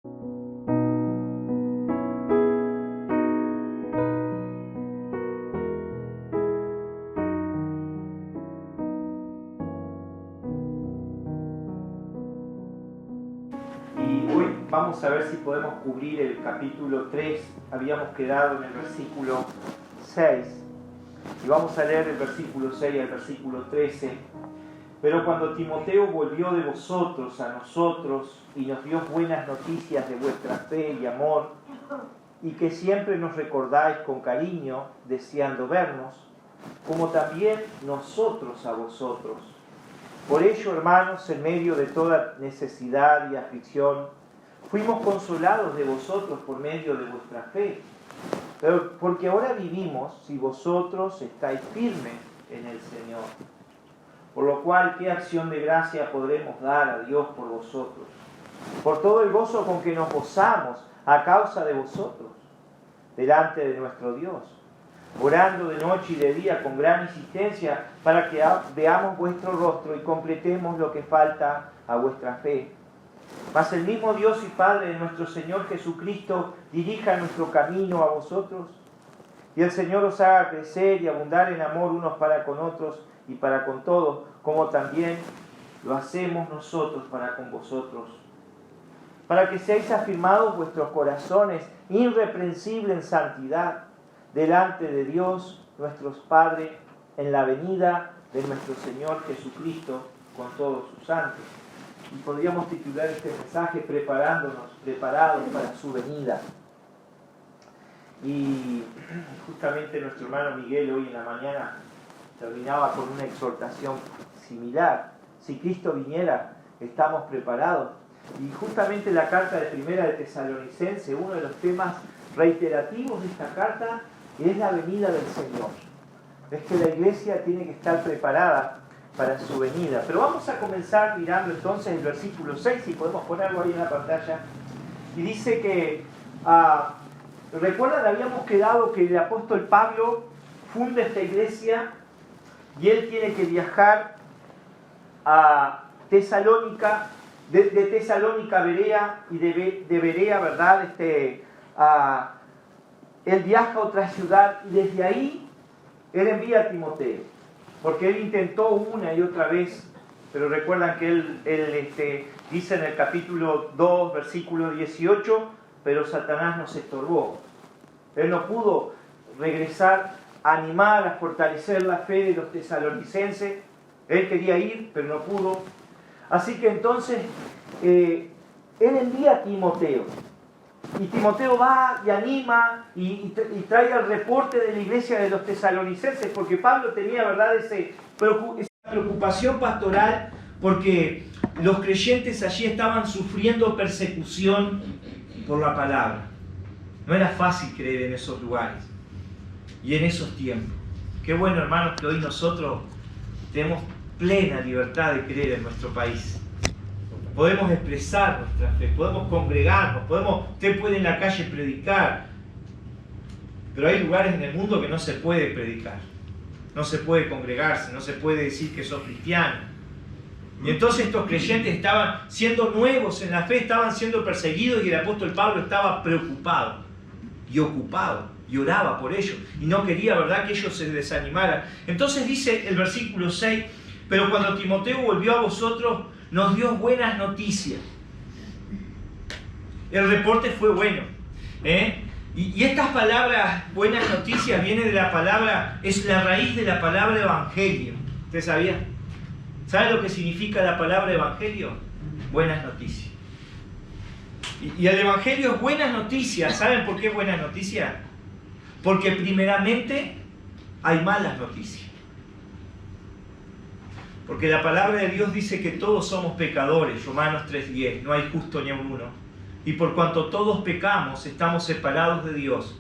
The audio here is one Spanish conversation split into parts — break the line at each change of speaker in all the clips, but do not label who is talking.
Y hoy vamos a ver si podemos cubrir el capítulo 3. Habíamos quedado en el versículo 6. Y vamos a leer el versículo 6 al versículo 13. Pero cuando Timoteo volvió de vosotros a nosotros y nos dio buenas noticias de vuestra fe y amor, y que siempre nos recordáis con cariño, deseando vernos, como también nosotros a vosotros. Por ello, hermanos, en medio de toda necesidad y aflicción, fuimos consolados de vosotros por medio de vuestra fe. Pero porque ahora vivimos si vosotros estáis firmes en el Señor. Por lo cual, ¿qué acción de gracia podremos dar a Dios por vosotros? Por todo el gozo con que nos gozamos a causa de vosotros, delante de nuestro Dios, orando de noche y de día con gran insistencia para que veamos vuestro rostro y completemos lo que falta a vuestra fe. Mas el mismo Dios y Padre de nuestro Señor Jesucristo dirija nuestro camino a vosotros, y el Señor os haga crecer y abundar en amor unos para con otros y para con todos, como también lo hacemos nosotros para con vosotros, para que seáis afirmados vuestros corazones irreprensibles en santidad, delante de Dios, nuestro Padre, en la venida de nuestro Señor Jesucristo con todos sus santos. Y podríamos titular este mensaje preparados para su venida. Y justamente nuestro hermano Miguel hoy en la mañana terminaba con una exhortación similar. Si Cristo viniera, estamos preparados. Y justamente la carta de Primera de Tesalonicenses, uno de los temas reiterativos de esta carta es la venida del Señor. Es que la iglesia tiene que estar preparada para su venida. Pero vamos a comenzar mirando entonces el versículo 6, si podemos ponerlo ahí en la pantalla. Y dice que, recuerdan, habíamos quedado que el apóstol Pablo funda esta iglesia y él tiene que viajar a Tesalónica, de Tesalónica a Berea y de Berea, ¿verdad? Él viaja a otra ciudad y desde ahí él envía a Timoteo, porque él intentó una y otra vez, pero recuerdan que él dice en el capítulo 2, versículo 18, pero Satanás nos estorbó. Él no pudo regresar a animar, a fortalecer la fe de los tesalonicenses. Él quería ir, pero no pudo. Así que entonces él envía a Timoteo. Y Timoteo va y anima y trae el reporte de la iglesia de los tesalonicenses, porque Pablo tenía, ¿verdad?, esa preocupación pastoral, porque los creyentes allí estaban sufriendo persecución por la palabra. No era fácil creer en esos lugares y en esos tiempos. Qué bueno, hermanos, que hoy nosotros tenemos plena libertad de creer en nuestro país. Podemos expresar nuestra fe, podemos congregarnos, usted puede en la calle predicar, pero hay lugares en el mundo que no se puede predicar, no se puede congregarse, no se puede decir que sos cristiano. Y entonces estos creyentes estaban siendo nuevos en la fe, estaban siendo perseguidos y el apóstol Pablo estaba preocupado y ocupado y oraba por ellos y no quería, ¿verdad?, que ellos se desanimaran. Entonces dice el versículo 6, pero cuando Timoteo volvió a vosotros, nos dio buenas noticias. El reporte fue bueno. Y estas palabras, buenas noticias, viene de la palabra, es la raíz de la palabra evangelio. ¿Usted sabía? ¿Sabe lo que significa la palabra evangelio? Buenas noticias. Y el evangelio es buenas noticias. ¿Saben por qué buenas noticias? Porque primeramente hay malas noticias. Porque la palabra de Dios dice que todos somos pecadores, Romanos 3:10, no hay justo ni uno. Y por cuanto todos pecamos, estamos separados de Dios.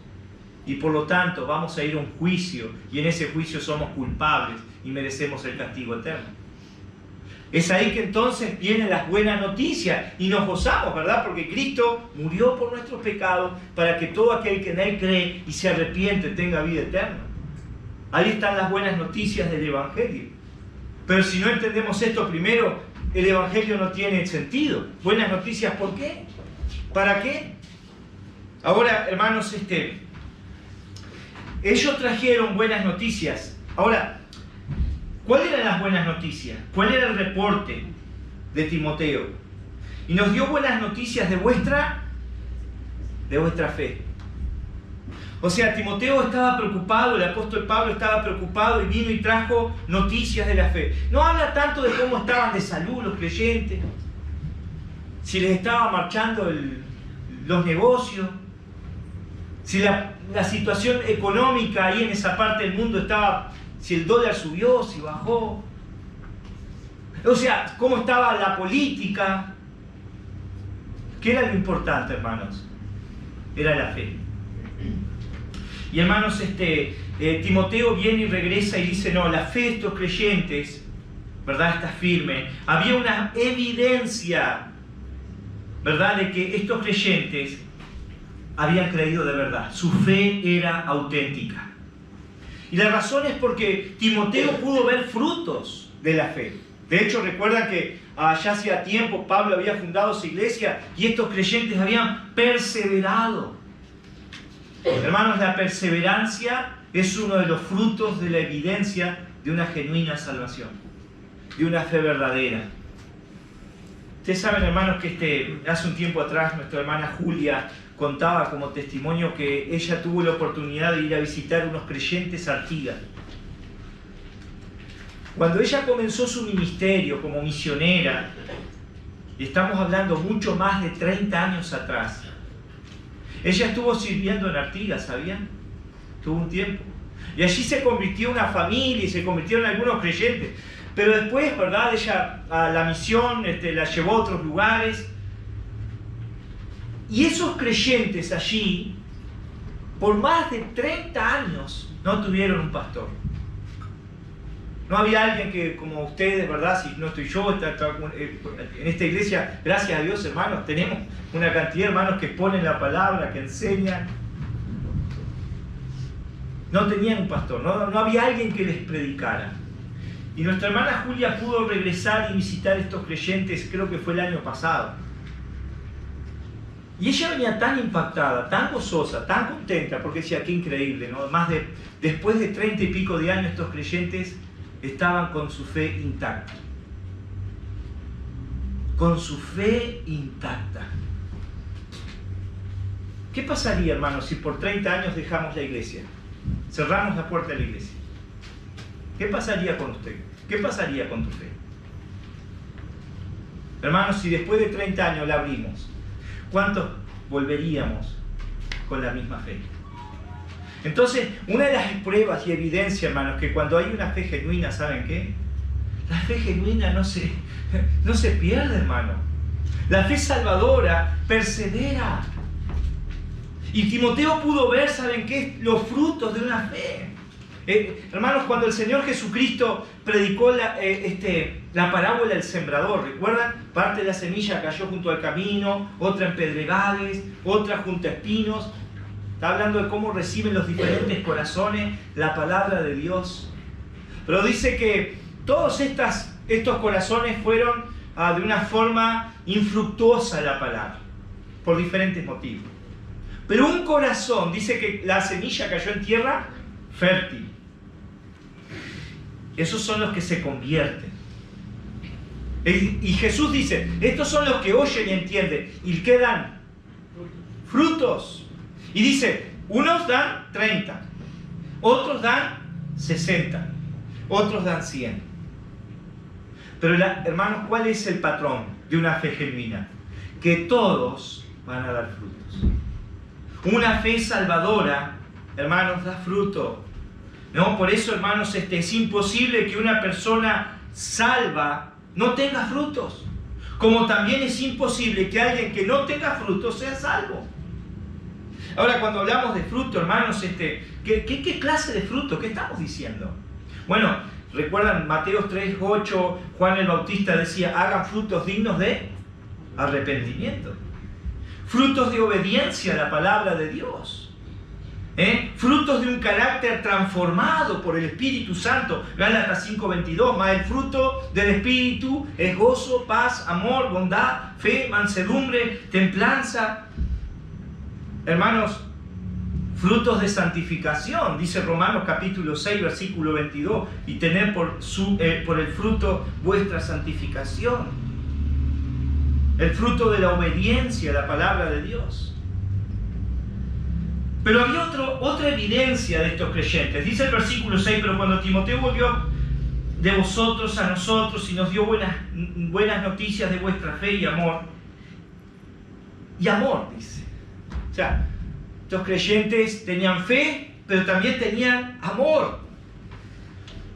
Y por lo tanto vamos a ir a un juicio, y en ese juicio somos culpables y merecemos el castigo eterno. Es ahí que entonces vienen las buenas noticias y nos gozamos, ¿verdad? Porque Cristo murió por nuestros pecados para que todo aquel que en Él cree y se arrepiente tenga vida eterna. Ahí están las buenas noticias del Evangelio. Pero si no entendemos esto primero, el Evangelio no tiene sentido. Buenas noticias, ¿por qué? ¿Para qué? Ahora, hermanos, ellos trajeron buenas noticias. Ahora, ¿cuáles eran las buenas noticias? ¿Cuál era el reporte de Timoteo? Y nos dio buenas noticias de vuestra fe. O sea, Timoteo estaba preocupado, el apóstol Pablo estaba preocupado y vino y trajo noticias de la fe. No habla tanto de cómo estaban de salud los creyentes, si les estaba marchando los negocios, si la situación económica ahí en esa parte del mundo estaba, si el dólar subió, si bajó. O sea, cómo estaba la política. ¿Qué era lo importante, hermanos? Era la fe. Y hermanos, Timoteo viene y regresa y dice, no, la fe de estos creyentes, ¿verdad?, está firme. Había una evidencia, ¿verdad?, de que estos creyentes habían creído de verdad. Su fe era auténtica. Y la razón es porque Timoteo pudo ver frutos de la fe. De hecho, recuerdan que ya hacía tiempo Pablo había fundado su iglesia y estos creyentes habían perseverado. Hermanos, la perseverancia es uno de los frutos de la evidencia de una genuina salvación, de una fe verdadera. Ustedes saben, hermanos, que hace un tiempo atrás nuestra hermana Julia contaba como testimonio que ella tuvo la oportunidad de ir a visitar unos creyentes a Artigas. Cuando ella comenzó su ministerio como misionera, y estamos hablando mucho más de 30 años atrás, ella estuvo sirviendo en Artigas, ¿sabían? Tuvo un tiempo. Y allí se convirtió en una familia y se convirtieron en algunos creyentes. Pero después, ¿verdad?, ella a la misión la llevó a otros lugares. Y esos creyentes allí, por más de 30 años, no tuvieron un pastor. No había alguien que, como ustedes, ¿verdad? Si no estoy yo, en esta iglesia, gracias a Dios, hermanos, tenemos una cantidad de hermanos que exponen la palabra, que enseñan. No tenían un pastor, no había alguien que les predicara. Y nuestra hermana Julia pudo regresar y visitar a estos creyentes, creo que fue el año pasado. Y ella venía tan impactada, tan gozosa, tan contenta, porque decía, qué increíble, ¿no? Después de 30 y pico de años, estos creyentes estaban con su fe intacta. Con su fe intacta. ¿Qué pasaría, hermanos, si por 30 años dejamos la iglesia? Cerramos la puerta de la iglesia. ¿Qué pasaría con usted? ¿Qué pasaría con tu fe? Hermanos, si después de 30 años la abrimos, ¿cuántos volveríamos con la misma fe? Entonces, una de las pruebas y evidencias, hermanos, que cuando hay una fe genuina, ¿saben qué? La fe genuina no se pierde, hermano. La fe salvadora persevera. Y Timoteo pudo ver, ¿saben qué? Los frutos de una fe. Hermanos, cuando el Señor Jesucristo predicó la parábola del sembrador, ¿recuerdan? Parte de la semilla cayó junto al camino, otra en pedregales, otra junto a espinos. Está hablando de cómo reciben los diferentes corazones la palabra de Dios. Pero dice que todos estos corazones fueron de una forma infructuosa la palabra, por diferentes motivos. Pero un corazón, dice que la semilla cayó en tierra fértil. Esos son los que se convierten. Y Jesús dice, estos son los que oyen y entienden. ¿Y qué dan? Frutos. Y dice, unos dan 30, otros dan 60, otros dan 100. Pero hermanos, ¿cuál es el patrón de una fe genuina? Que todos van a dar frutos. Una fe salvadora, hermanos, da fruto. ¿No? Por eso, hermanos, es imposible que una persona salva no tenga frutos. Como también es imposible que alguien que no tenga frutos sea salvo. Ahora, cuando hablamos de fruto, hermanos, ¿qué clase de fruto? ¿Qué estamos diciendo? Bueno, recuerdan Mateo 3:8, Juan el Bautista decía, hagan frutos dignos de arrepentimiento. Frutos de obediencia a la palabra de Dios. Frutos de un carácter transformado por el Espíritu Santo. Gálatas 5:22. Mas el fruto del Espíritu es gozo, paz, amor, bondad, fe, mansedumbre, templanza. Hermanos, frutos de santificación, dice Romanos capítulo 6, versículo 22, y tener por el fruto vuestra santificación. El fruto de la obediencia a la palabra de Dios. Pero había otra evidencia de estos creyentes. Dice el versículo 6, pero cuando Timoteo volvió de vosotros a nosotros y nos dio buenas noticias de vuestra fe y amor, dice. O sea, estos creyentes tenían fe, pero también tenían amor.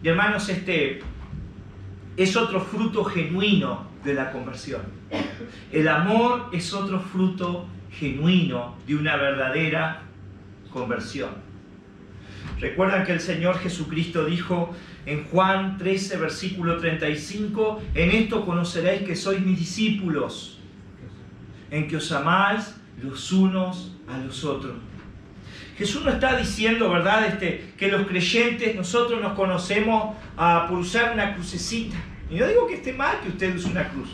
Y hermanos, es otro fruto genuino de la conversión. El amor es otro fruto genuino de una verdadera conversión. Recuerdan que el Señor Jesucristo dijo en Juan 13, versículo 35, en esto conoceréis que sois mis discípulos, en que os amáis los unos a los otros. Jesús no está diciendo, ¿verdad?, que los creyentes, nosotros nos conocemos por usar una crucecita. Y no digo que esté mal que usted use una cruz.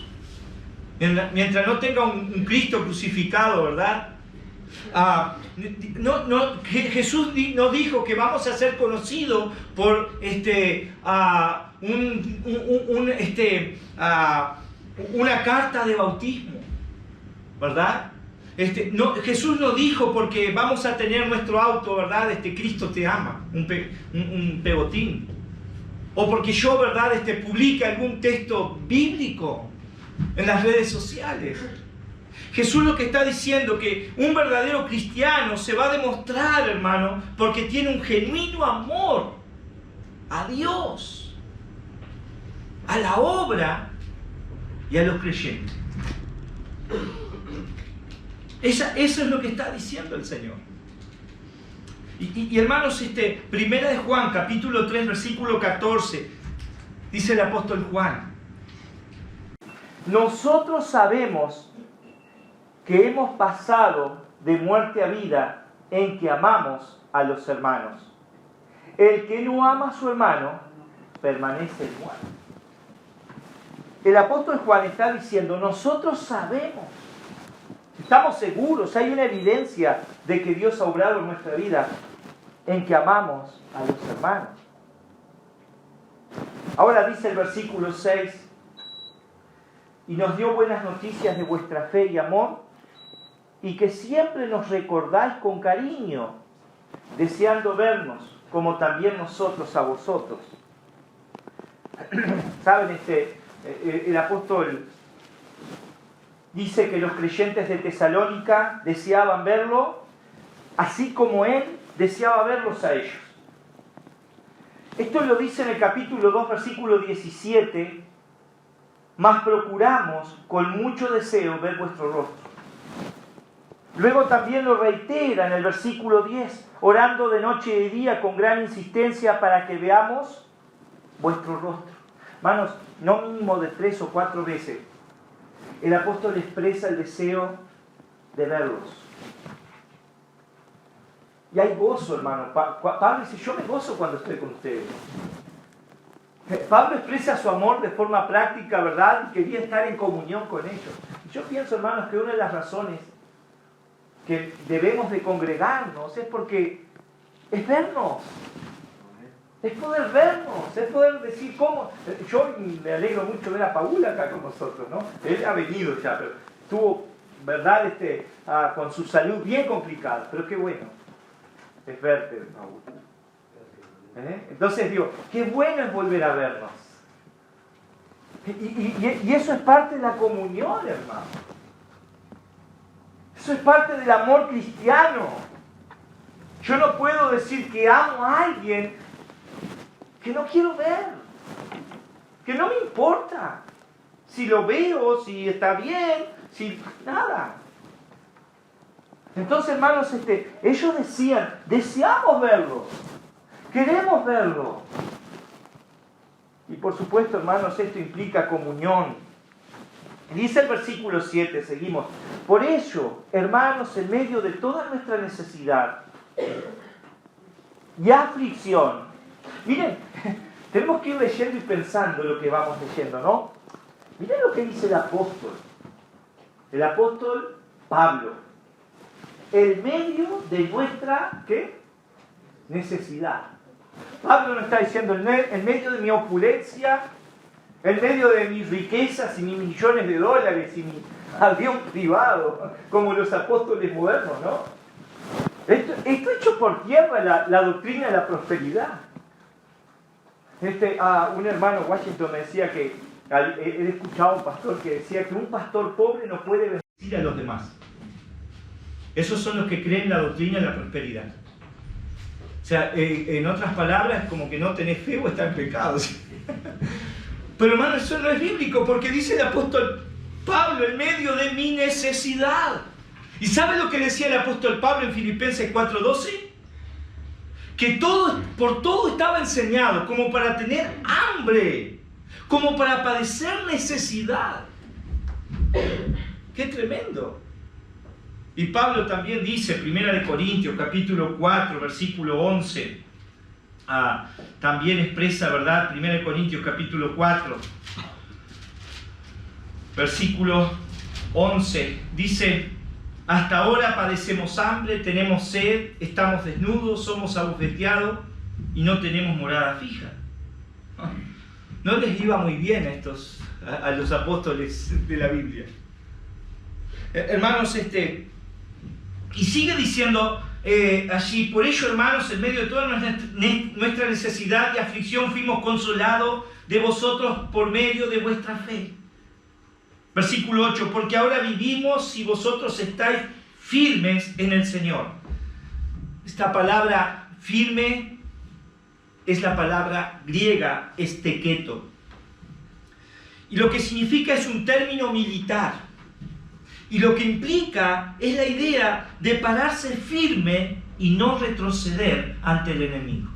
Mientras no tenga un Cristo crucificado, ¿verdad? Jesús no dijo que vamos a ser conocidos por una carta de bautismo, ¿verdad? Jesús no dijo porque vamos a tener nuestro auto, ¿verdad? Cristo te ama, un pegotín. O porque yo, ¿verdad?, publique algún texto bíblico en las redes sociales. Jesús lo que está diciendo que un verdadero cristiano se va a demostrar, hermano, porque tiene un genuino amor a Dios, a la obra y a los creyentes. Eso es lo que está diciendo el Señor. Y hermanos, Primera de Juan, capítulo 3, versículo 14, dice el apóstol Juan: nosotros sabemos que hemos pasado de muerte a vida en que amamos a los hermanos. El que no ama a su hermano permanece en muerte. El apóstol Juan está diciendo, nosotros sabemos, estamos seguros, hay una evidencia de que Dios ha obrado en nuestra vida en que amamos a los hermanos. Ahora dice el versículo 6, y nos dio buenas noticias de vuestra fe y amor, y que siempre nos recordáis con cariño, deseando vernos, como también nosotros a vosotros. ¿Saben? El apóstol dice que los creyentes de Tesalónica deseaban verlo, así como él deseaba verlos a ellos. Esto lo dice en el capítulo 2, versículo 17, mas procuramos con mucho deseo ver vuestro rostro. Luego también lo reitera en el versículo 10, orando de noche y de día con gran insistencia para que veamos vuestro rostro. Hermanos, no mínimo de 3 o 4 veces, el apóstol expresa el deseo de verlos. Y hay gozo, hermano. Pablo dice, yo me gozo cuando estoy con ustedes. Pablo expresa su amor de forma práctica, ¿verdad? Y quería estar en comunión con ellos. Yo pienso, hermanos, que una de las razones que debemos de congregarnos es porque es vernos, es poder vernos, es poder decir cómo. Yo me alegro mucho ver a Paula acá con nosotros, ¿no? Él ha venido ya, pero estuvo, ¿verdad?, con su salud bien complicada, pero qué bueno es verte, Paula. Entonces digo, qué bueno es volver a vernos. Y eso es parte de la comunión, hermano. Eso es parte del amor cristiano. Yo no puedo decir que amo a alguien que no quiero ver, que no me importa si lo veo, si está bien, si nada. Entonces, hermanos, ellos decían, deseamos verlo, queremos verlo. Y por supuesto, hermanos, esto implica comunión. Dice el versículo 7, seguimos. Por ello, hermanos, en medio de toda nuestra necesidad, y aflicción. Miren, tenemos que ir leyendo y pensando lo que vamos leyendo, ¿no? Miren lo que dice el apóstol Pablo. El medio de nuestra, ¿qué? Necesidad. Pablo no está diciendo en medio de mi opulencia, en medio de mis riquezas y mis millones de dólares y mi avión privado, como los apóstoles modernos, ¿no? Esto hecho por tierra la doctrina de la prosperidad. Un hermano Washington me decía que él escuchaba a un pastor que decía que un pastor pobre no puede bendecir a los demás. Esos son los que creen la doctrina de la prosperidad. O sea, en otras palabras, como que no tenés fe o está en pecado. ¿Sí? Pero hermano, eso no es bíblico, porque dice el apóstol Pablo, en medio de mi necesidad. ¿Y sabe lo que decía el apóstol Pablo en Filipenses 4:12? Que por todo estaba enseñado, como para tener hambre, como para padecer necesidad. ¡Qué tremendo! Y Pablo también dice, 1 Corintios, capítulo 4, versículo 11, también expresa, ¿verdad? 1 Corintios, capítulo 4, versículo 11, dice: hasta ahora padecemos hambre, tenemos sed, estamos desnudos, somos abofeteados y no tenemos morada fija. No les iba muy bien a los apóstoles de la Biblia. Hermanos, y sigue diciendo allí: por ello, hermanos, en medio de toda nuestra necesidad y aflicción, fuimos consolados de vosotros por medio de vuestra fe. Versículo 8: porque ahora vivimos si vosotros estáis firmes en el Señor. Esta palabra firme es la palabra griega estequeto. Y lo que significa es un término militar. Y lo que implica es la idea de pararse firme y no retroceder ante el enemigo.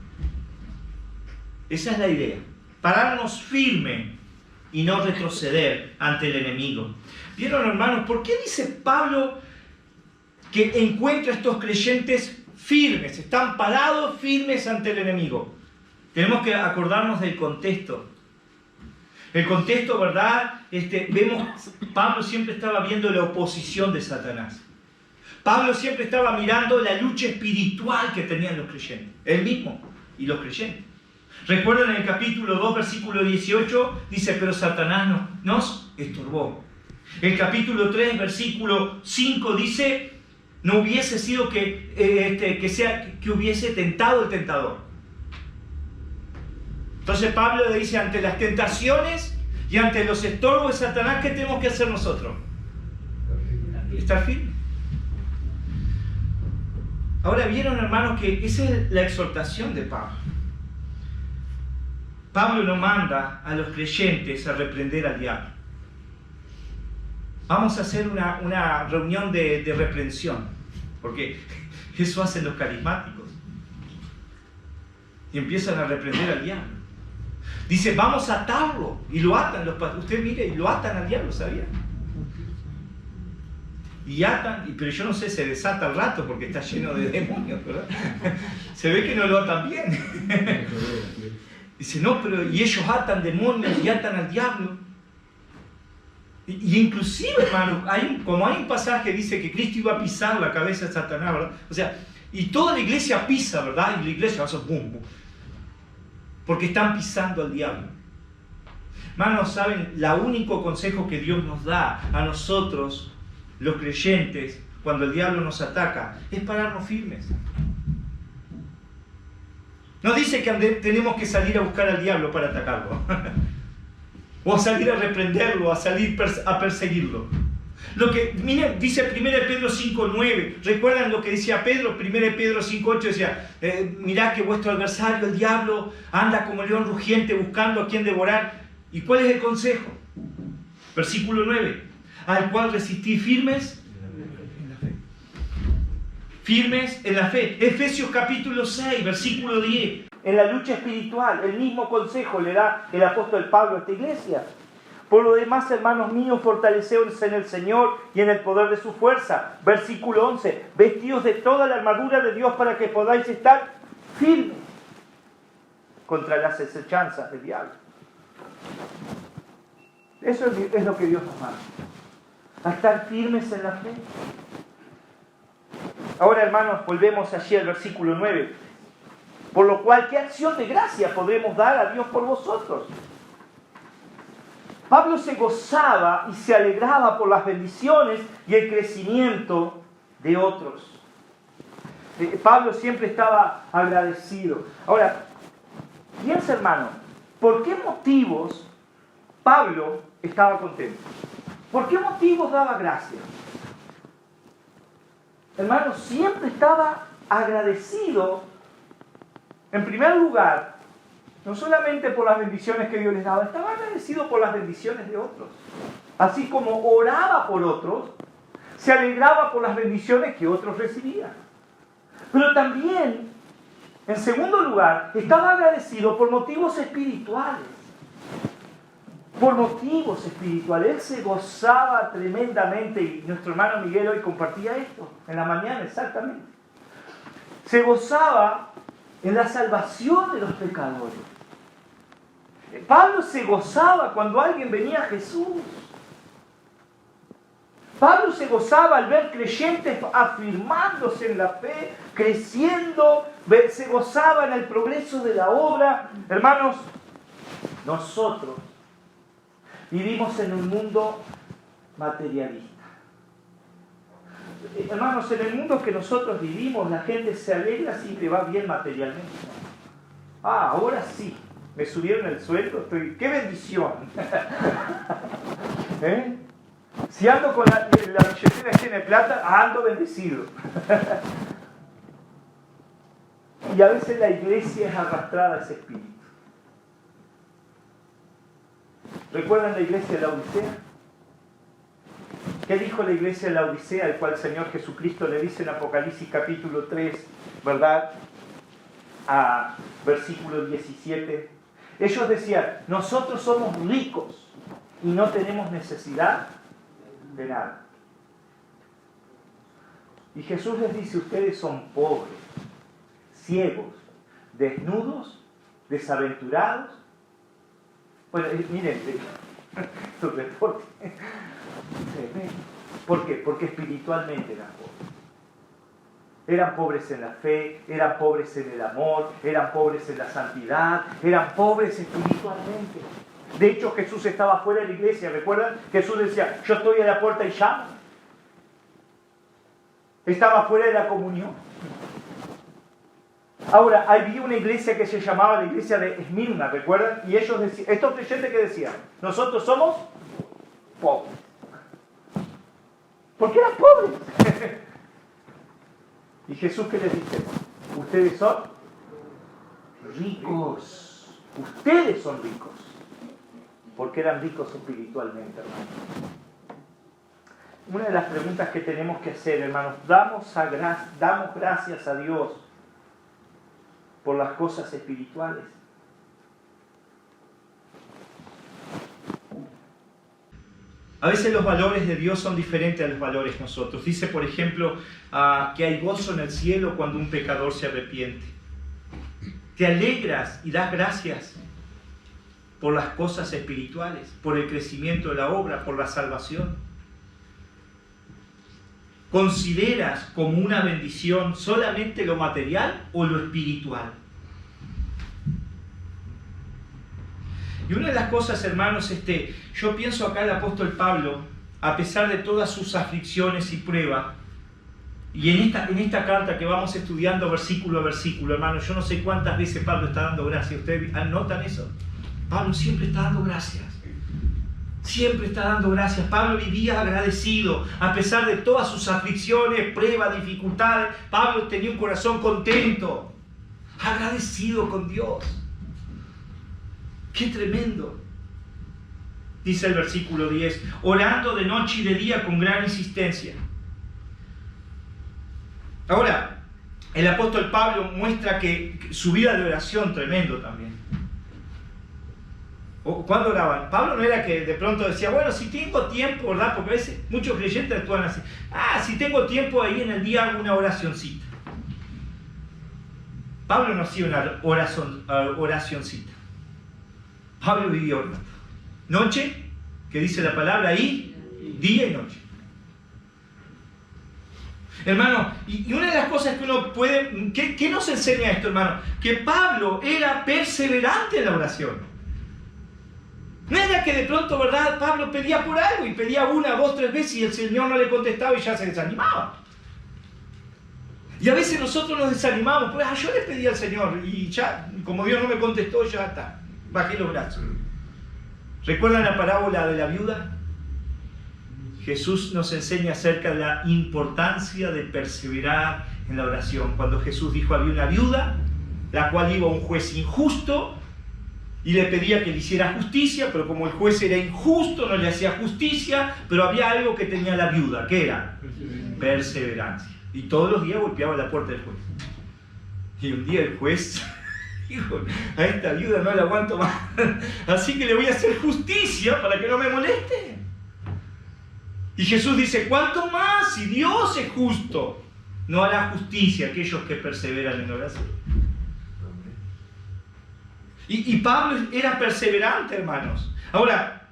Esa es la idea. Pararnos firme y no retroceder ante el enemigo. ¿Vieron, hermanos? ¿Por qué dice Pablo que encuentra a estos creyentes firmes? Están parados firmes ante el enemigo. Tenemos que acordarnos del contexto. El contexto, ¿verdad? Vemos, Pablo siempre estaba viendo la oposición de Satanás. Pablo siempre estaba mirando la lucha espiritual que tenían los creyentes. Él mismo y los creyentes. Recuerdan en el capítulo 2, versículo 18, dice: pero Satanás nos estorbó. El capítulo 3, versículo 5 dice: no hubiese sido que hubiese tentado el tentador. Entonces Pablo le dice: ante las tentaciones y ante los estorbos de Satanás, ¿qué tenemos que hacer nosotros? Estar firmes. Ahora, vieron, hermanos, que esa es la exhortación de Pablo. Pablo no manda a los creyentes a reprender al diablo. Vamos a hacer una reunión de reprensión, porque eso hacen los carismáticos. Y empiezan a reprender al diablo. Dice: vamos a atarlo. Y lo atan. Usted mire, y lo atan al diablo, ¿sabía? Y atan, pero yo no sé, se desata al rato porque está lleno de demonios, ¿verdad? Se ve que no lo atan bien. Dice: no, pero y ellos atan demonios y atan al diablo. Y inclusive, hermano, como hay un pasaje que dice que Cristo iba a pisar la cabeza de Satanás, ¿verdad? O sea, y toda la iglesia pisa, ¿verdad? Y la iglesia hace bum, bum. Porque están pisando al diablo. Hermanos, ¿saben? El único consejo que Dios nos da a nosotros, los creyentes, cuando el diablo nos ataca, es pararnos firmes. No dice que tenemos que salir a buscar al diablo para atacarlo. O a salir a reprenderlo, a salir a perseguirlo. Miren, dice 1 Pedro 5:9. ¿Recuerdan lo que decía Pedro? 1 Pedro 5:8 decía: mirad que vuestro adversario, el diablo, anda como león rugiente buscando a quien devorar. ¿Y cuál es el consejo? Versículo 9: al cual resistí firmes en la fe. Firmes en la fe. Efesios capítulo 6, versículo 10. En la lucha espiritual, el mismo consejo le da el apóstol Pablo a esta iglesia. Por lo demás, hermanos míos, fortaleceos en el Señor y en el poder de su fuerza. Versículo 11. Vestidos de toda la armadura de Dios para que podáis estar firmes contra las acechanzas del diablo. Eso es lo que Dios nos manda, a estar firmes en la fe. Ahora, hermanos, volvemos allí al versículo 9. Por lo cual, ¿qué acción de gracia podremos dar a Dios por vosotros? Pablo se gozaba y se alegraba por las bendiciones y el crecimiento de otros. Pablo siempre estaba agradecido. Ahora, piensa, hermano, ¿por qué motivos Pablo estaba contento? ¿Por qué motivos daba gracias? Hermano, siempre estaba agradecido, en primer lugar, no solamente por las bendiciones que Dios les daba, estaba agradecido por las bendiciones de otros. Así como oraba por otros, se alegraba por las bendiciones que otros recibían. Pero también, en segundo lugar, estaba agradecido por motivos espirituales. Por motivos espirituales. Él se gozaba tremendamente, y nuestro hermano Miguel hoy compartía esto, en la mañana exactamente. Se gozaba en la salvación de los pecadores. Pablo se gozaba cuando alguien venía a Jesús. Pablo se gozaba al ver creyentes afirmándose en la fe, creciendo, se gozaba en el progreso de la obra. Hermanos, nosotros vivimos en un mundo materialista. Hermanos, en el mundo que nosotros vivimos, la gente se alegra si le va bien materialmente. Ahora sí, me subieron el sueldo, ¡qué bendición! Si ando con la billetera llena de plata, ando bendecido. Y a veces la iglesia es arrastrada a ese espíritu. ¿Recuerdan la iglesia de la Odisea? ¿Qué dijo la iglesia de la Odisea, al cual el Señor Jesucristo le dice en Apocalipsis capítulo 3, ¿verdad? A versículo 17. Ellos decían, nosotros somos ricos y no tenemos necesidad de nada. Y Jesús les dice, ustedes son pobres, ciegos, desnudos, desaventurados. Bueno, miren, tu reporte. ¿Por qué? Porque espiritualmente eran pobres. Eran pobres en la fe, eran pobres en el amor, eran pobres en la santidad, eran pobres espiritualmente. De hecho, Jesús estaba fuera de la iglesia. ¿Recuerdan? Jesús decía, yo estoy a la puerta y llamo. Estaba fuera de la comunión. Ahora, había una iglesia que se llamaba la iglesia de Esmirna, ¿recuerdan? Y ellos decían, estos creyentes que decían, nosotros somos pobres. ¿Por qué eran pobres? Y Jesús, ¿qué les dice? Ustedes son ricos. Ustedes son ricos. Porque eran ricos espiritualmente, hermanos. Una de las preguntas que tenemos que hacer, hermanos, damos gracias a Dios por las cosas espirituales. A veces los valores de Dios son diferentes a los valores de nosotros. Dice, por ejemplo, que hay gozo en el cielo cuando un pecador se arrepiente. Te alegras y das gracias por las cosas espirituales, por el crecimiento de la obra, por la salvación. ¿Consideras como una bendición solamente lo material o lo espiritual? Y una de las cosas, hermanos, yo pienso acá el apóstol Pablo, a pesar de todas sus aflicciones y pruebas, y en esta carta que vamos estudiando versículo a versículo, hermanos, yo no sé cuántas veces Pablo está dando gracias. ¿Ustedes anotan eso? Pablo siempre está dando gracias. Siempre está dando gracias. Pablo vivía agradecido, a pesar de todas sus aflicciones, pruebas, dificultades. Pablo tenía un corazón contento, agradecido con Dios. ¡Qué tremendo! Dice el versículo 10, orando de noche y de día con gran insistencia. Ahora, el apóstol Pablo muestra que su vida de oración tremendo también. ¿Cuándo oraban? Pablo no era que de pronto decía, bueno, si tengo tiempo, ¿verdad? Porque a veces muchos creyentes actúan así. Si tengo tiempo ahí en el día hago una oracioncita. Pablo no hacía una oracioncita. Pablo vivía orando. Noche, que dice la palabra ahí, día y noche. Hermano, y una de las cosas que uno puede... ¿Qué nos enseña esto, hermano? Que Pablo era perseverante en la oración. No era que de pronto, ¿verdad? Pablo pedía por algo y pedía 1, 2, 3 veces y el Señor no le contestaba y ya se desanimaba. Y a veces nosotros nos desanimamos, pues yo le pedí al Señor y ya, como Dios no me contestó, ya está, bajé los brazos. ¿Recuerdan la parábola de la viuda? Jesús nos enseña acerca de la importancia de perseverar en la oración. Cuando Jesús dijo, había una viuda, la cual iba a un juez injusto y le pedía que le hiciera justicia, pero como el juez era injusto, no le hacía justicia, pero había algo que tenía la viuda, ¿qué era? Perseverancia. Y todos los días golpeaba la puerta del juez. Y un día el juez dijo, a esta viuda no la aguanto más, así que le voy a hacer justicia para que no me moleste. Y Jesús dice, ¿cuánto más? Si Dios es justo, no hará justicia a aquellos que perseveran en oración. Y Pablo era perseverante, hermanos. Ahora,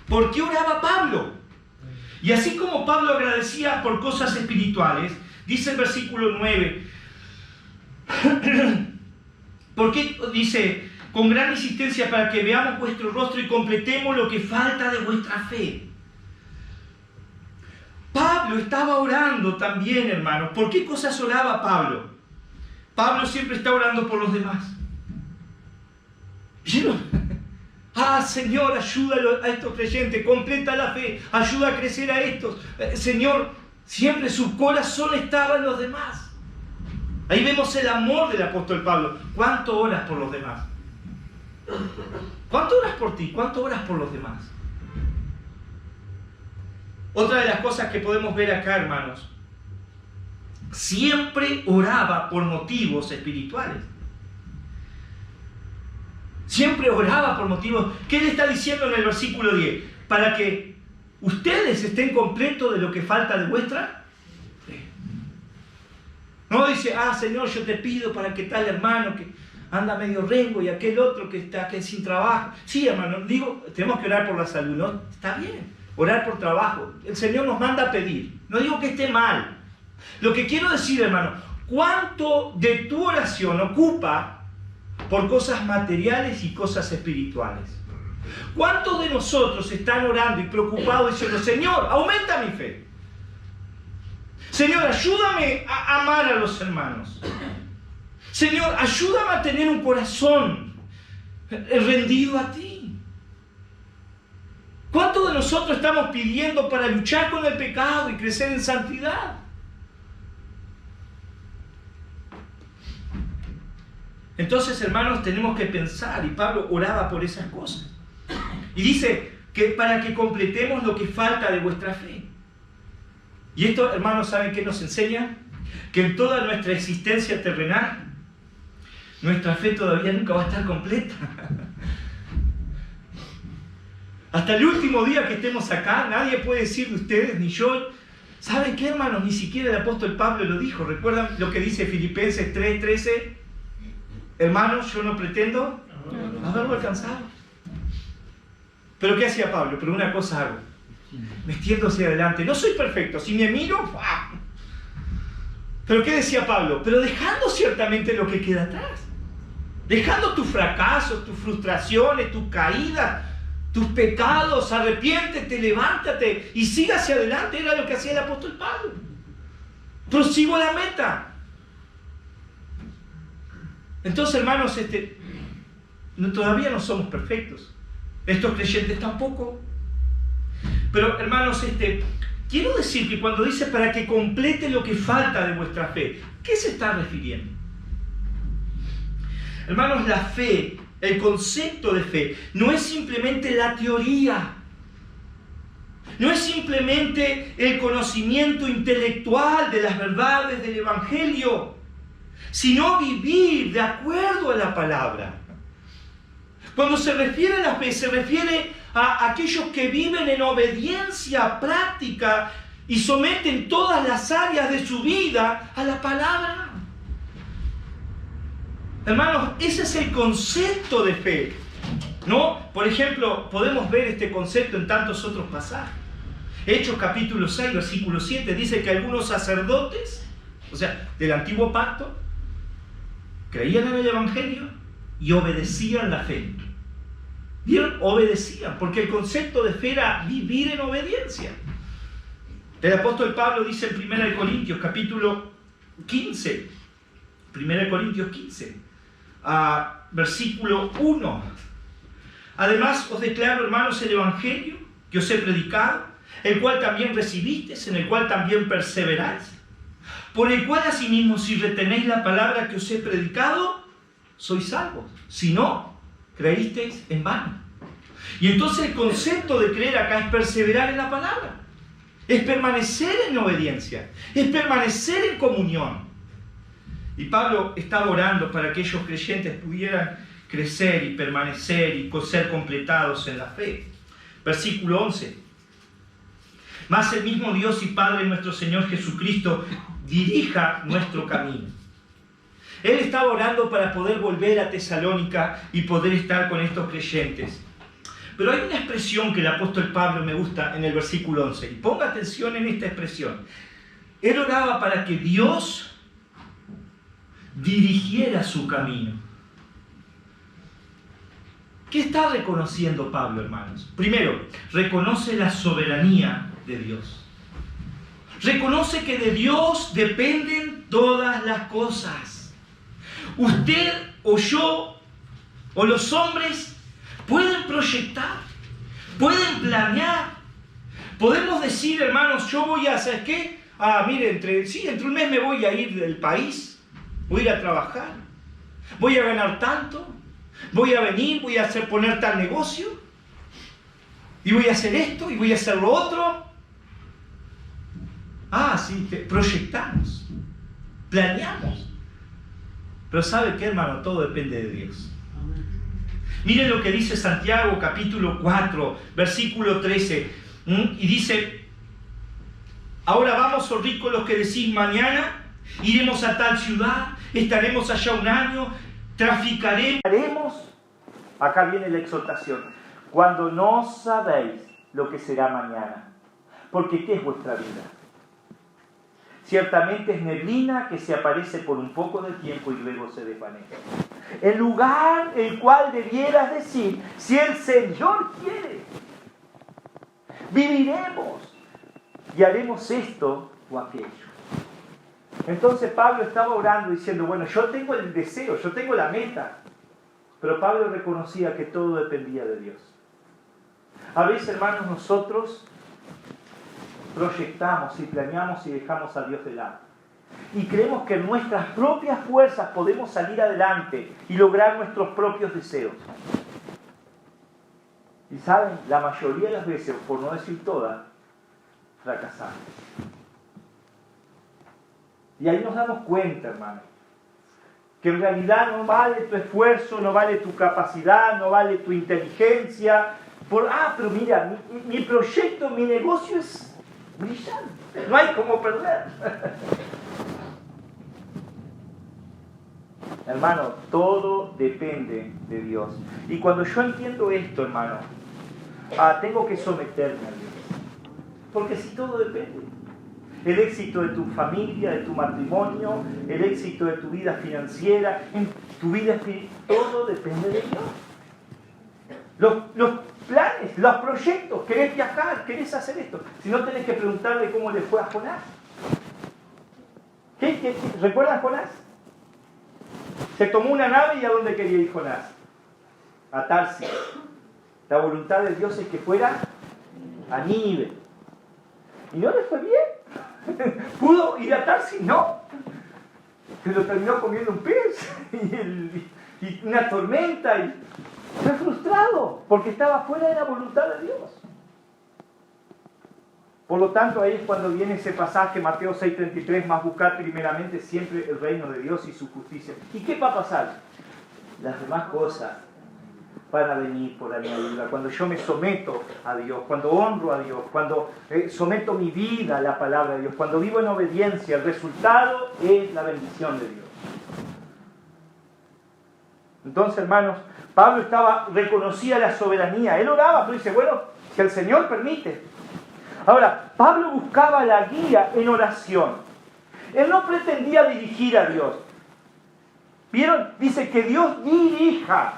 ¿por qué oraba Pablo? Y así como Pablo agradecía por cosas espirituales, dice el versículo 9, porque dice, con gran insistencia para que veamos vuestro rostro y completemos lo que falta de vuestra fe. Pablo estaba orando también, hermanos. ¿Por qué cosas oraba Pablo? Pablo siempre está orando por los demás. Señor, ayúdalo a estos creyentes, completa la fe, ayuda a crecer a estos. Señor, siempre su corazón estaba en los demás. Ahí vemos el amor del apóstol Pablo. ¿Cuánto oras por los demás? ¿Cuánto oras por ti? ¿Cuánto oras por los demás? Otra de las cosas que podemos ver acá, hermanos, siempre oraba por motivos espirituales. Siempre oraba por motivos. ¿Qué le está diciendo en el versículo 10? Para que ustedes estén completos de lo que falta de vuestra fe. No dice, Señor, yo te pido para que tal hermano que anda medio rengo y aquel otro que está aquí sin trabajo. Sí, hermano, digo, tenemos que orar por la salud, ¿no? Está bien, orar por trabajo. El Señor nos manda a pedir. No digo que esté mal. Lo que quiero decir, hermano, ¿cuánto de tu oración ocupa por cosas materiales y cosas espirituales? ¿Cuántos de nosotros están orando y preocupados diciendo, Señor, aumenta mi fe? Señor, ayúdame a amar a los hermanos. Señor, ayúdame a tener un corazón rendido a ti. ¿Cuántos de nosotros estamos pidiendo para luchar con el pecado y crecer en santidad? Entonces, hermanos, tenemos que pensar, y Pablo oraba por esas cosas. Y dice que para que completemos lo que falta de vuestra fe. Y esto, hermanos, ¿saben qué nos enseña? Que en toda nuestra existencia terrenal, nuestra fe todavía nunca va a estar completa. Hasta el último día que estemos acá, nadie puede decir de ustedes, ni yo. ¿Saben qué, hermanos? Ni siquiera el apóstol Pablo lo dijo. ¿Recuerdan lo que dice Filipenses 3:13? Hermanos, yo no pretendo haberlo alcanzado. ¿Pero qué hacía Pablo? Pero una cosa hago, metiendo hacia adelante. No soy perfecto, si me miro, ¡fua! ¿Pero qué decía Pablo? Pero dejando ciertamente lo que queda atrás. Dejando tus fracasos, tus frustraciones, tus caídas, tus pecados, arrepiéntete, levántate y siga hacia adelante. Era lo que hacía el apóstol Pablo. Prosigo a la meta. Entonces, hermanos, todavía no somos perfectos. Estos creyentes tampoco. Pero, hermanos, quiero decir que cuando dice para que complete lo que falta de vuestra fe, ¿qué se está refiriendo? Hermanos, la fe, el concepto de fe, no es simplemente la teoría. No es simplemente el conocimiento intelectual de las verdades del Evangelio, sino vivir de acuerdo a la palabra. Cuando se refiere a la fe, se refiere a aquellos que viven en obediencia práctica y someten todas las áreas de su vida a la palabra.
Hermanos, ese es el concepto de fe, ¿no? Por ejemplo, podemos ver este concepto en tantos otros pasajes. Hechos capítulo 6, versículo 7, dice que algunos sacerdotes, o sea, del antiguo pacto, creían en el Evangelio y obedecían la fe. ¿Vieron? Obedecían, porque el concepto de fe era vivir en obediencia. El apóstol Pablo dice en 1 Corintios capítulo 15, 1 Corintios 15, versículo 1. Además os declaro, hermanos, el Evangelio que os he predicado, el cual también recibisteis, en el cual también perseveráis, por el cual asimismo si retenéis la palabra que os he predicado, sois salvos. Si no, creísteis en vano. Y entonces el concepto de creer acá es perseverar en la palabra, es permanecer en obediencia, es permanecer en comunión. Y Pablo estaba orando para que aquellos creyentes pudieran crecer y permanecer y ser completados en la fe. Versículo 11. Mas el mismo Dios y Padre nuestro Señor Jesucristo dirija nuestro camino. Él estaba orando para poder volver a Tesalónica y poder estar con estos creyentes. Pero hay una expresión que el apóstol Pablo me gusta en el versículo 11. Y ponga atención en esta expresión. Él oraba para que Dios dirigiera su camino. ¿Qué está reconociendo Pablo, hermanos? Primero, reconoce la soberanía de Dios. Reconoce que de Dios dependen todas las cosas. Usted o yo o los hombres pueden proyectar, pueden planear. Podemos decir, hermanos, yo voy a, ¿sabes qué? Mire, entre un mes me voy a ir del país, voy a ir a trabajar, voy a ganar tanto, voy a venir, voy a poner tal negocio, y voy a hacer esto, y voy a hacer lo otro. Sí, proyectamos, planeamos. Pero ¿sabe qué, hermano? Todo depende de Dios. Miren lo que dice Santiago, capítulo 4, versículo 13. Y dice: ahora vamos, oh ricos, los que decís mañana iremos a tal ciudad, estaremos allá un año, traficaremos.
Acá viene la exhortación. Cuando no sabéis lo que será mañana. Porque ¿qué es vuestra vida? Ciertamente es neblina que se aparece por un poco de tiempo y luego se desvanece. El lugar el cual debieras decir, si el Señor quiere, viviremos y haremos esto o aquello. Entonces Pablo estaba orando diciendo, bueno, yo tengo el deseo, yo tengo la meta. Pero Pablo reconocía que todo dependía de Dios. A veces, hermanos, nosotros proyectamos y planeamos y dejamos a Dios de lado. Y creemos que en nuestras propias fuerzas podemos salir adelante y lograr nuestros propios deseos. Y saben, la mayoría de las veces, por no decir todas, fracasamos. Y ahí nos damos cuenta, hermano, que en realidad no vale tu esfuerzo, no vale tu capacidad, no vale tu inteligencia. Pero mira, mi proyecto, mi negocio es brillante, no hay cómo perder. Hermano, todo depende de Dios. Y cuando yo entiendo esto, hermano, tengo que someterme a Dios. Porque si todo depende, el éxito de tu familia, de tu matrimonio, el éxito de tu vida financiera, en tu vida espiritual, todo depende de Dios. Los planes, los proyectos, querés viajar, querés hacer esto. Si no, tenés que preguntarle cómo le fue a Jonás. ¿Recuerdan Jonás? Se tomó una nave y ¿a dónde quería ir Jonás? A Tarsis. La voluntad de Dios es que fuera a Nínive. ¿Y no le fue bien? ¿Pudo ir a Tarsis? No. Se lo terminó comiendo un pez y una tormenta. Y fue frustrado porque estaba fuera de la voluntad de Dios. Por lo tanto, ahí es cuando viene ese pasaje, Mateo 6:33, más buscar primeramente siempre el reino de Dios y su justicia. ¿Y qué va a pasar? Las demás cosas van a venir por añadidura. Cuando yo me someto a Dios, cuando honro a Dios, cuando someto mi vida a la palabra de Dios, cuando vivo en obediencia, el resultado es la bendición de Dios. Entonces, hermanos, Pablo reconocía la soberanía. Él oraba, pero dice, bueno, si el Señor permite. Ahora, Pablo buscaba la guía en oración. Él no pretendía dirigir a Dios. ¿Vieron? Dice que Dios dirija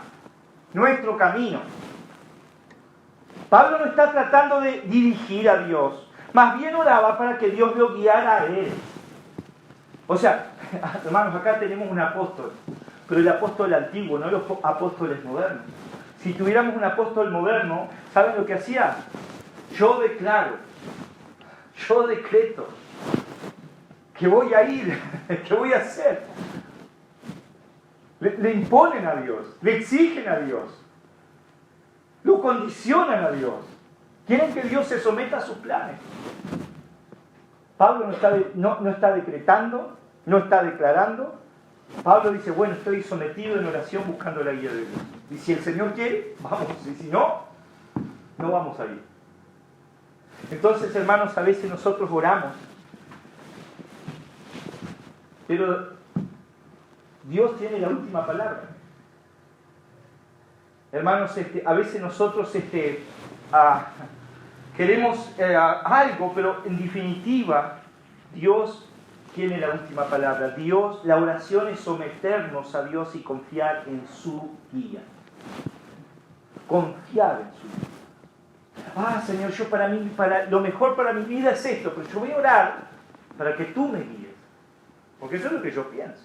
nuestro camino. Pablo no está tratando de dirigir a Dios. Más bien oraba para que Dios lo guiara a él. O sea, hermanos, acá tenemos un apóstol. Pero el apóstol antiguo, no los apóstoles modernos. Si tuviéramos un apóstol moderno, ¿saben lo que hacía? Yo declaro, yo decreto, que voy a ir, que voy a hacer. Le imponen a Dios, le exigen a Dios, lo condicionan a Dios. Quieren que Dios se someta a sus planes. Pablo no está decretando, no está declarando. Pablo dice, bueno, estoy sometido en oración buscando la guía de Dios. Y si el Señor quiere, vamos. Y si no, no vamos a ir. Entonces, hermanos, a veces nosotros oramos. Pero Dios tiene la última palabra. Hermanos, a veces nosotros queremos algo, pero en definitiva, Dios tiene la última palabra. La oración es someternos a Dios y confiar en su guía. Confiar en su guía. Señor, lo mejor para mi vida es esto, pero yo voy a orar para que tú me guíes. Porque eso es lo que yo pienso.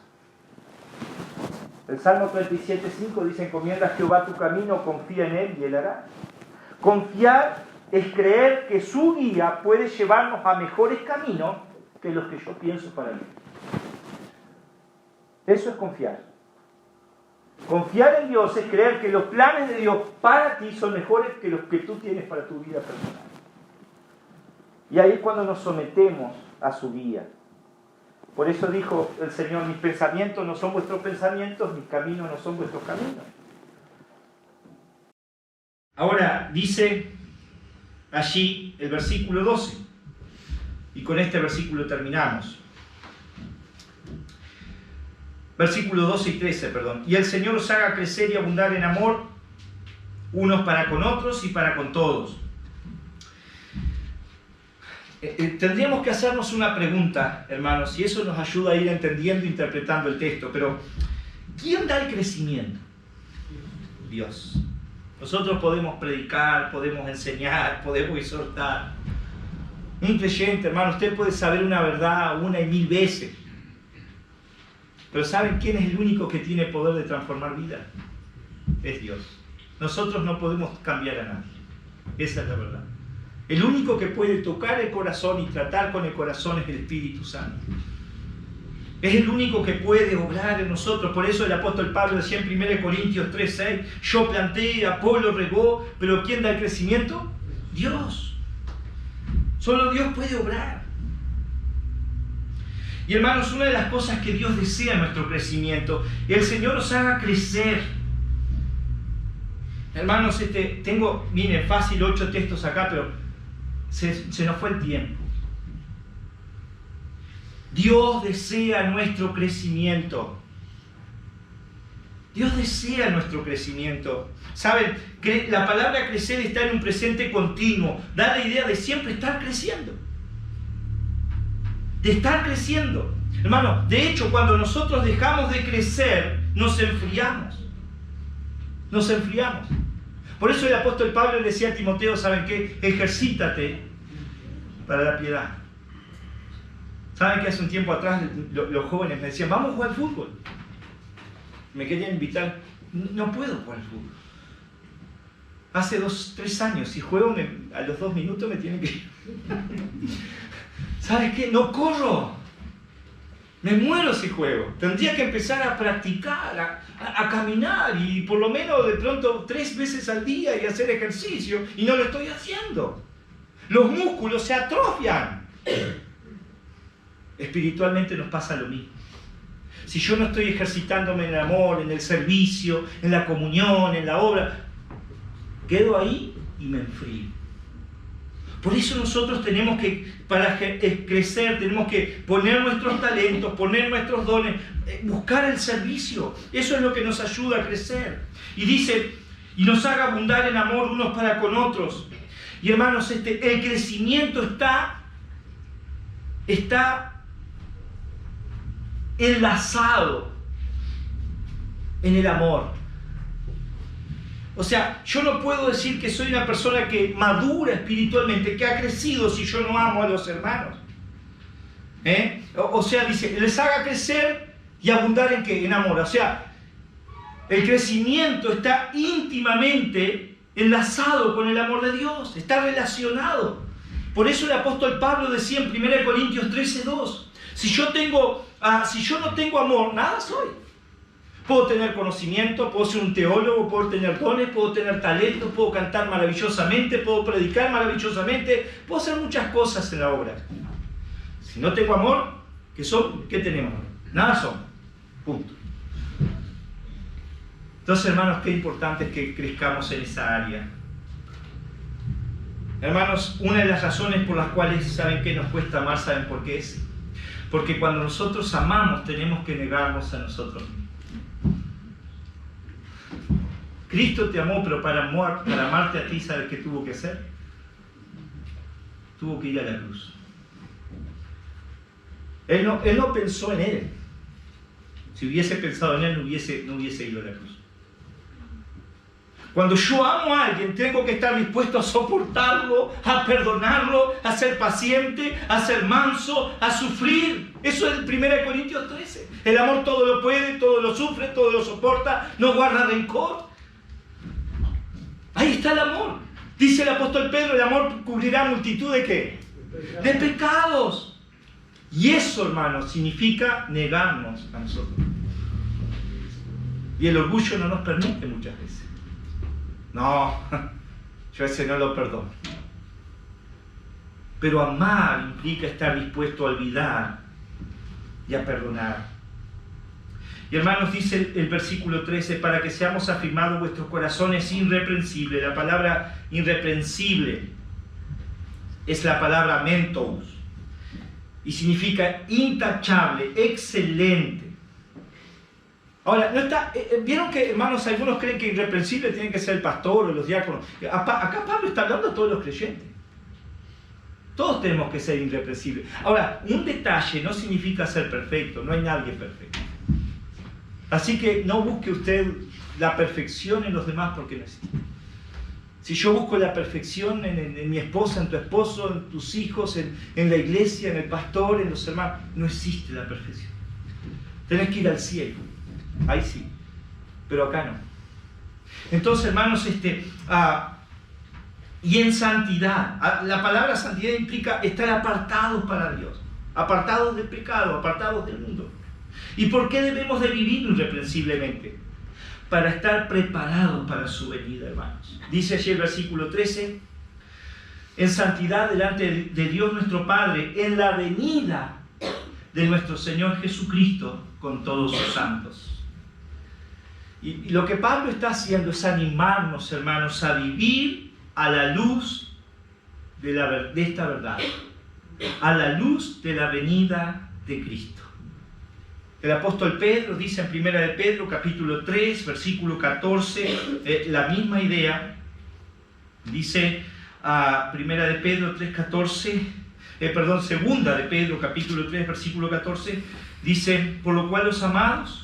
El Salmo 37:5 dice, encomienda a Jehová tu camino, confía en Él y Él hará. Confiar es creer que su guía puede llevarnos a mejores caminos que los que yo pienso para mí. Eso es confiar. Confiar en Dios es creer que los planes de Dios para ti son mejores que los que tú tienes para tu vida personal. Y ahí es cuando nos sometemos a su guía. Por eso dijo el Señor, mis pensamientos no son vuestros pensamientos, mis caminos no son vuestros caminos.
Ahora dice allí el versículo 12, y con este versículo terminamos. Versículo 12 y 13, perdón. Y el Señor os haga crecer y abundar en amor, unos para con otros y para con todos. Tendríamos que hacernos una pregunta, hermanos, y eso nos ayuda a ir entendiendo e interpretando el texto, pero ¿quién da el crecimiento? Dios. Nosotros podemos predicar, podemos enseñar, podemos exhortar. Un creyente, hermano, usted puede saber una verdad 1 y 1000 veces, pero ¿saben quién es el único que tiene poder de transformar vida? Es Dios. Nosotros no podemos cambiar a nadie. Esa es la verdad. El único que puede tocar el corazón y tratar con el corazón es el Espíritu Santo. Es el único que puede obrar en nosotros. Por eso el apóstol Pablo decía en 1 Corintios 3:6, yo planté, Apolo regó, pero ¿quién da el crecimiento? Dios. Solo Dios puede obrar. Y hermanos, una de las cosas que Dios desea en nuestro crecimiento, el Señor nos haga crecer. Hermanos, tengo, miren, fácil 8 textos acá, pero se nos fue el tiempo. Dios desea nuestro crecimiento. Dios desea nuestro crecimiento. ¿Saben? La palabra crecer está en un presente continuo. Da la idea de siempre estar creciendo. De estar creciendo. Hermano, de hecho, cuando nosotros dejamos de crecer, nos enfriamos. Nos enfriamos. Por eso el apóstol Pablo le decía a Timoteo, ¿saben qué? Ejercítate para la piedad. ¿Saben que hace un tiempo atrás los jóvenes me decían, vamos a jugar al fútbol? Me querían invitar. No puedo jugar al fútbol. Hace 2-3 años, si juego a los 2 minutos me tienen que ir. ¿Sabes qué? No corro. Me muero si juego. Tendría que empezar a practicar, a caminar y por lo menos de pronto 3 veces al día y hacer ejercicio. Y no lo estoy haciendo. Los músculos se atrofian. Espiritualmente nos pasa lo mismo. Si yo no estoy ejercitándome en el amor, en el servicio, en la comunión, en la obra, quedo ahí y me enfrío. Por eso nosotros tenemos que, para crecer, tenemos que poner nuestros talentos, poner nuestros dones, buscar el servicio. Eso es lo que nos ayuda a crecer. Y dice, y nos haga abundar en amor unos para con otros. Y hermanos, el crecimiento está enlazado en el amor. O sea, yo no puedo decir que soy una persona que madura espiritualmente, que ha crecido, si yo no amo a los hermanos. O sea, dice, les haga crecer y abundar ¿en qué? En amor. O sea, el crecimiento está íntimamente enlazado con el amor de Dios, está relacionado. Por eso el apóstol Pablo decía en 1 Corintios 13:2, si yo no tengo amor, nada soy. Puedo tener conocimiento, puedo ser un teólogo, puedo tener dones, puedo tener talento, puedo cantar maravillosamente, puedo predicar maravillosamente, puedo hacer muchas cosas en la obra. Si no tengo amor, ¿qué tenemos? Nada somos. Punto. Entonces, hermanos, qué importante es que crezcamos en esa área. Hermanos, una de las razones por las cuales, ¿saben qué nos cuesta amar? ¿Saben por qué es? Porque cuando nosotros amamos, tenemos que negarnos a nosotros mismos. Cristo te amó, pero para amarte a ti, ¿sabes qué tuvo que hacer? Tuvo que ir a la cruz. Él no pensó en Él. Si hubiese pensado en Él, no hubiese ido a la cruz. Cuando yo amo a alguien, tengo que estar dispuesto a soportarlo, a perdonarlo, a ser paciente, a ser manso, a sufrir. Eso es el 1 Corintios 13. El amor todo lo puede, todo lo sufre, todo lo soporta, no guarda rencor. Ahí está el amor. Dice el apóstol Pedro, el amor cubrirá multitud de ¿qué? De pecados. Y eso, hermanos, significa negarnos a nosotros. Y el orgullo no nos permite muchas veces. No, yo ese no lo perdono. Pero amar implica estar dispuesto a olvidar y a perdonar. Y hermanos, dice el versículo 13, para que seamos afirmados vuestros corazones irreprensibles. La palabra irreprensible es la palabra mentos y significa intachable, excelente. Ahora, no está, ¿vieron que, hermanos, algunos creen que irreprensible tienen que ser el pastor o los diáconos? Acá Pablo está hablando a todos los creyentes. Todos tenemos que ser irreprensibles. Ahora, un detalle no significa ser perfecto, no hay nadie perfecto. Así que no busque usted la perfección en los demás porque no existe. Si yo busco la perfección en mi esposa, en tu esposo, en tus hijos, en la iglesia, en el pastor, en los hermanos, no existe la perfección. Tenés que ir al cielo. Ahí sí, pero acá no. Entonces, hermanos, y en santidad, la palabra santidad implica estar apartados para Dios, apartados del pecado, apartados del mundo. ¿Y por qué debemos de vivir irreprensiblemente? Para estar preparados para su venida, hermanos. Dice allí el versículo 13, en santidad delante de Dios nuestro Padre, en la venida de nuestro Señor Jesucristo con todos sus santos. Y lo que Pablo está haciendo es animarnos, hermanos, a vivir a la luz de esta verdad, a la luz de la venida de Cristo. El apóstol Pedro dice en 1 de Pedro, capítulo 3, versículo 14, la misma idea. Dice 1 de Pedro 3, 14, segunda de Pedro, capítulo 3, versículo 14, dice, por lo cual los amados,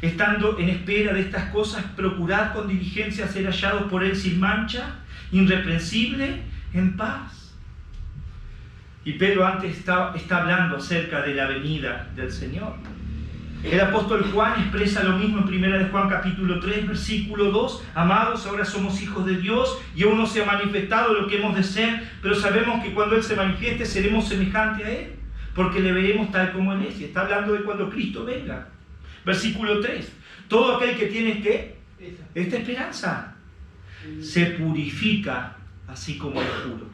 estando en espera de estas cosas, procurad con diligencia ser hallados por Él sin mancha, irreprensible, en paz. Y Pedro antes está hablando acerca de la venida del Señor. El apóstol Juan expresa lo mismo en 1 de Juan capítulo 3, versículo 2. Amados, ahora somos hijos de Dios y aún no se ha manifestado lo que hemos de ser, pero sabemos que cuando Él se manifieste seremos semejantes a Él, porque le veremos tal como Él es. Y está hablando de cuando Cristo venga. Versículo 3. Todo aquel que tiene ¿qué? Esta esperanza se purifica así como es puro.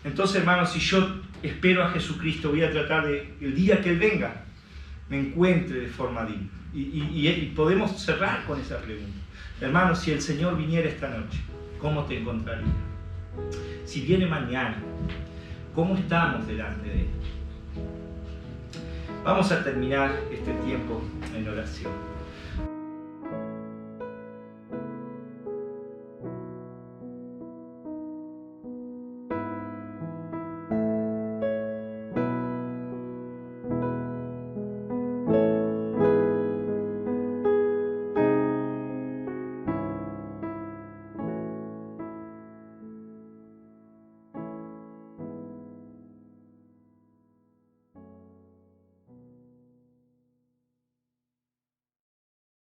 Entonces, hermanos, si yo espero a Jesucristo, voy a tratar de, el día que Él venga, me encuentre de forma digna. Y podemos cerrar con esa pregunta. Hermanos, si el Señor viniera esta noche, ¿cómo te encontraría? si viene mañana, ¿cómo estamos delante de Él? Vamos a terminar este tiempo en oración.